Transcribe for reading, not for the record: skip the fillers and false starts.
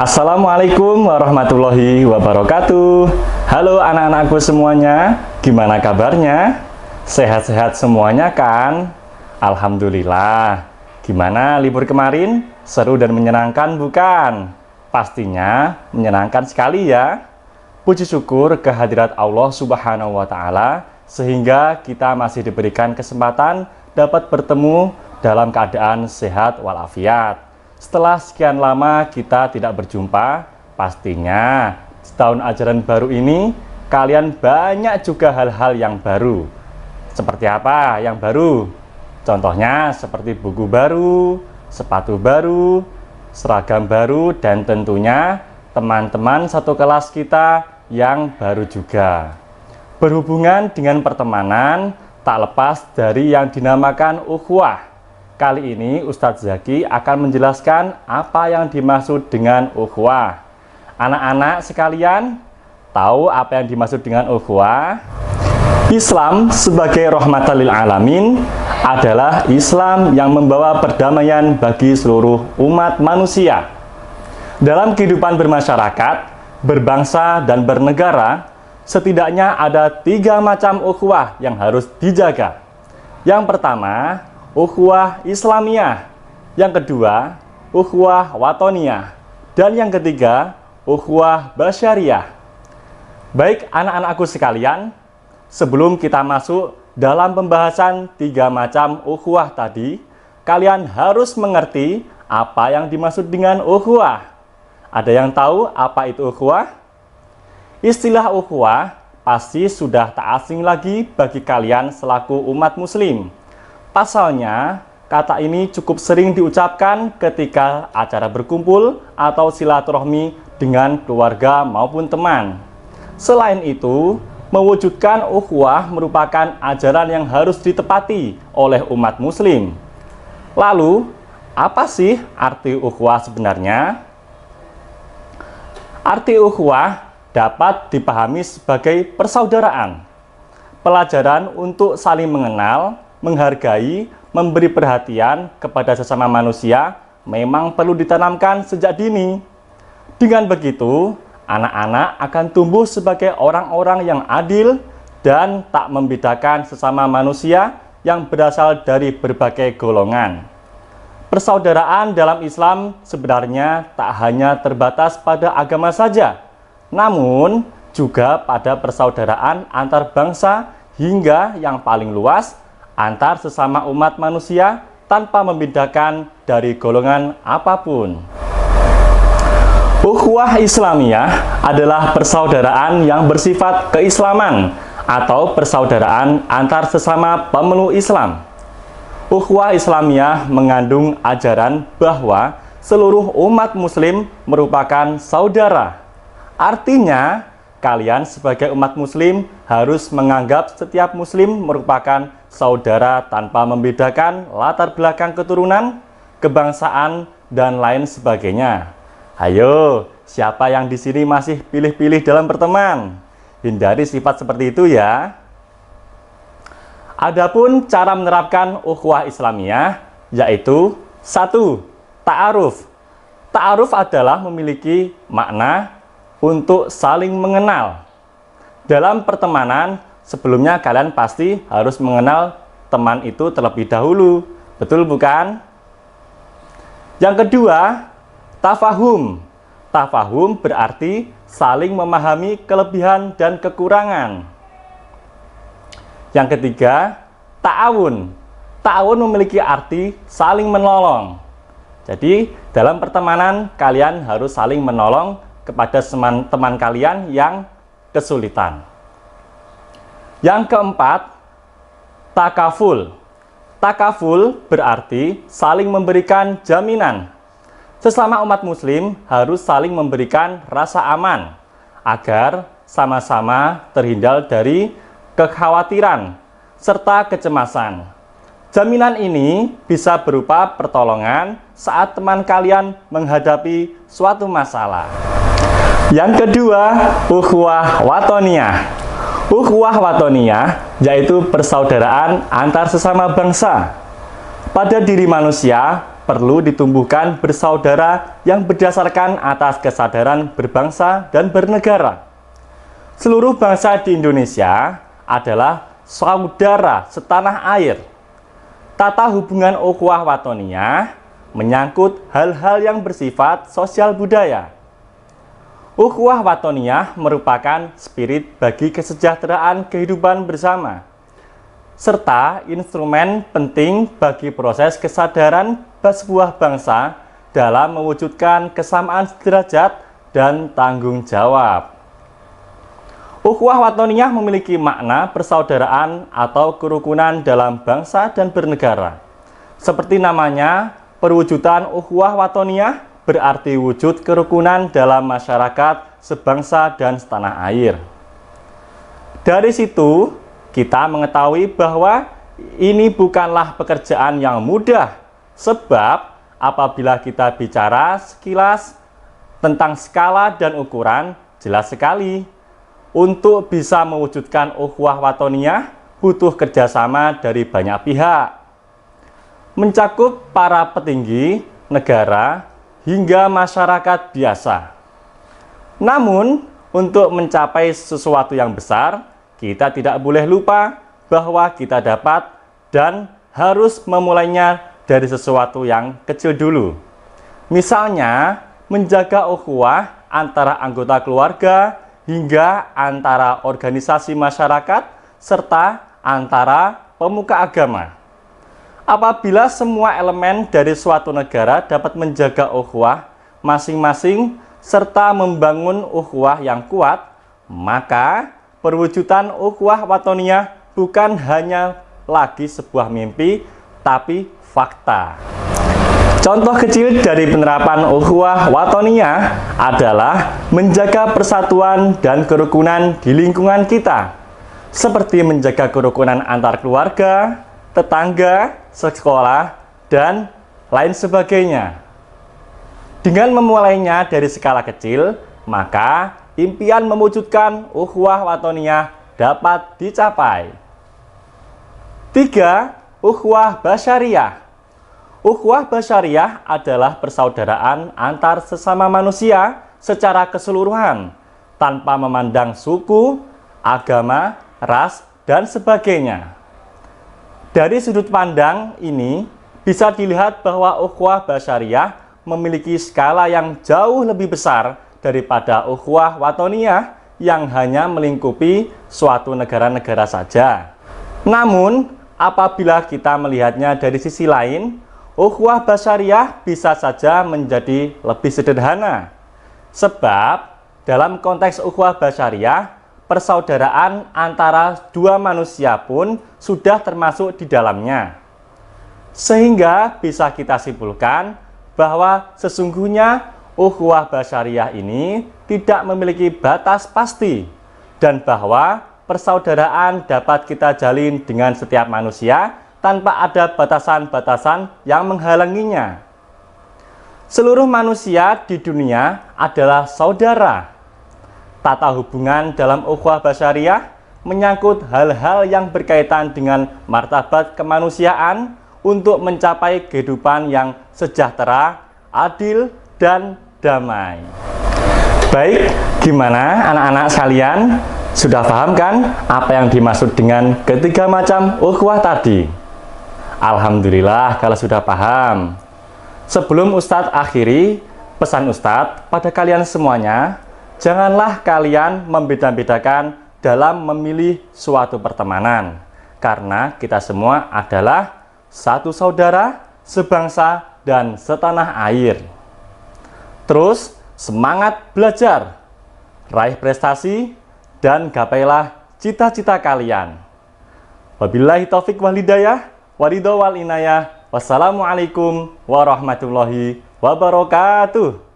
Assalamualaikum warahmatullahi wabarakatuh. Halo anak-anakku semuanya, gimana kabarnya? Sehat-sehat semuanya kan? Alhamdulillah. Gimana libur kemarin? Seru dan menyenangkan bukan? Pastinya menyenangkan sekali ya. Puji syukur kehadirat Allah Subhanahu wa Ta'ala, sehingga kita masih diberikan kesempatan dapat bertemu dalam keadaan sehat walafiat. Setelah sekian lama kita tidak berjumpa, pastinya di tahun ajaran baru ini kalian banyak juga hal-hal yang baru. Seperti apa yang baru? Contohnya seperti buku baru, sepatu baru, seragam baru, dan tentunya teman-teman satu kelas kita yang baru juga. Berhubungan dengan pertemanan, tak lepas dari yang dinamakan ukhuwah. Kali ini Ustadz Zaki akan menjelaskan apa yang dimaksud dengan ukhuwah. Anak-anak sekalian, tahu apa yang dimaksud dengan ukhuwah? Islam sebagai rahmatan lil alamin adalah Islam yang membawa perdamaian bagi seluruh umat manusia. Dalam kehidupan bermasyarakat, berbangsa, dan bernegara, setidaknya ada 3 macam ukhuwah yang harus dijaga. Yang pertama, ukhuwah Islamiyah. Yang kedua, ukhuwah Watoniyah. Dan yang ketiga, ukhuwah Basyariyah. Baik anak-anakku sekalian, sebelum kita masuk dalam pembahasan 3 macam ukhuwah tadi, kalian harus mengerti apa yang dimaksud dengan ukhuwah. Ada yang tahu apa itu ukhuwah? Istilah ukhuwah pasti sudah tak asing lagi bagi kalian selaku umat muslim. Pasalnya, kata ini cukup sering diucapkan ketika acara berkumpul atau silaturahmi dengan keluarga maupun teman. Selain itu, mewujudkan ukhuwah merupakan ajaran yang harus ditepati oleh umat muslim. Lalu, apa sih arti ukhuwah sebenarnya? Arti ukhuwah dapat dipahami sebagai persaudaraan, pelajaran untuk saling mengenal, menghargai, memberi perhatian kepada sesama manusia memang perlu ditanamkan sejak dini. Dengan begitu, anak-anak akan tumbuh sebagai orang-orang yang adil dan tak membedakan sesama manusia yang berasal dari berbagai golongan. Persaudaraan dalam Islam sebenarnya tak hanya terbatas pada agama saja, namun juga pada persaudaraan antar bangsa hingga yang paling luas antar sesama umat manusia tanpa membedakan dari golongan apapun. Ukhuwah Islamiyah adalah persaudaraan yang bersifat keislaman atau persaudaraan antar sesama pemeluk Islam. Ukhuwah Islamiyah mengandung ajaran bahwa seluruh umat muslim merupakan saudara. Artinya, kalian sebagai umat muslim harus menganggap setiap muslim merupakan saudara tanpa membedakan latar belakang keturunan, kebangsaan, dan lain sebagainya. Ayo, siapa yang di sini masih pilih-pilih dalam berteman? Hindari sifat seperti itu ya. Adapun cara menerapkan ukhuwah Islamiyah yaitu 1. Ta'aruf. Ta'aruf adalah memiliki makna untuk saling mengenal. Dalam pertemanan, sebelumnya kalian pasti harus mengenal teman itu terlebih dahulu. Betul bukan? Yang kedua, tafahum. Tafahum berarti saling memahami kelebihan dan kekurangan. Yang ketiga, ta'awun. Ta'awun memiliki arti saling menolong. Jadi, dalam pertemanan kalian harus saling menolong kepada teman kalian yang kesulitan. Yang keempat, takaful. Takaful berarti saling memberikan jaminan. Sesama umat muslim harus saling memberikan rasa aman agar sama-sama terhindar dari kekhawatiran serta kecemasan. Jaminan ini bisa berupa pertolongan saat teman kalian menghadapi suatu masalah. Yang kedua, ukhuwah Watoniyah. Ukhuwah Watoniyah yaitu persaudaraan antar sesama bangsa. Pada diri manusia, perlu ditumbuhkan bersaudara yang berdasarkan atas kesadaran berbangsa dan bernegara. Seluruh bangsa di Indonesia adalah saudara setanah air. Tata hubungan ukhuwah watoniyah menyangkut hal-hal yang bersifat sosial budaya. Ukhuwah watoniyah merupakan spirit bagi kesejahteraan kehidupan bersama, serta instrumen penting bagi proses kesadaran sebuah bangsa dalam mewujudkan kesamaan derajat dan tanggung jawab. Ukhuwah watoniyah memiliki makna persaudaraan atau kerukunan dalam bangsa dan bernegara. Seperti namanya, perwujudan ukhuwah watoniyah berarti wujud kerukunan dalam masyarakat sebangsa dan setanah air. Dari situ, kita mengetahui bahwa ini bukanlah pekerjaan yang mudah, sebab apabila kita bicara sekilas tentang skala dan ukuran, jelas sekali. Untuk bisa mewujudkan ukhuwah watoniyah butuh kerjasama dari banyak pihak, mencakup para petinggi negara hingga masyarakat biasa. Namun, untuk mencapai sesuatu yang besar, kita tidak boleh lupa bahwa kita dapat dan harus memulainya dari sesuatu yang kecil dulu. Misalnya, menjaga ukhuwah antara anggota keluarga hingga antara organisasi masyarakat serta antara pemuka agama. Apabila semua elemen dari suatu negara dapat menjaga ukhuwah masing-masing serta membangun ukhuwah yang kuat, maka perwujudan ukhuwah watoniyah bukan hanya lagi sebuah mimpi, tapi fakta. Contoh kecil dari penerapan ukhuwah watoniyah adalah menjaga persatuan dan kerukunan di lingkungan kita, seperti menjaga kerukunan antar keluarga, tetangga, sekolah, dan lain sebagainya. Dengan memulainya dari skala kecil, maka impian mewujudkan ukhuwah watoniyah dapat dicapai. 3. Ukhuwah basyariah. Ukhuwah basyariah adalah persaudaraan antar sesama manusia secara keseluruhan, tanpa memandang suku, agama, ras, dan sebagainya. Dari sudut pandang ini, bisa dilihat bahwa ukhuwah basyariah memiliki skala yang jauh lebih besar daripada ukhuwah watoniyah yang hanya melingkupi suatu negara-negara saja. Namun, apabila kita melihatnya dari sisi lain, ukhuwah basyariah bisa saja menjadi lebih sederhana. Sebab, dalam konteks ukhuwah basyariah, persaudaraan antara dua manusia pun sudah termasuk di dalamnya. Sehingga bisa kita simpulkan bahwa sesungguhnya ukhuwah basyariah ini tidak memiliki batas pasti, dan bahwa persaudaraan dapat kita jalin dengan setiap manusia tanpa ada batasan-batasan yang menghalanginya. Seluruh manusia di dunia adalah saudara. Tata hubungan dalam ukhuwah basyariah menyangkut hal-hal yang berkaitan dengan martabat kemanusiaan untuk mencapai kehidupan yang sejahtera, adil, dan damai. Baik, gimana anak-anak sekalian? Sudah paham kan apa yang dimaksud dengan ketiga macam ukhuwah tadi? Alhamdulillah kalau sudah paham. Sebelum Ustadz akhiri, pesan Ustadz pada kalian semuanya, janganlah kalian membeda-bedakan dalam memilih suatu pertemanan, karena kita semua adalah satu saudara, sebangsa, dan setanah air. Terus, semangat belajar, raih prestasi, dan gapailah cita-cita kalian. Wabillahi taufik wal hidayah, waridho wal inayah. Wassalamualaikum warahmatullahi wabarakatuh.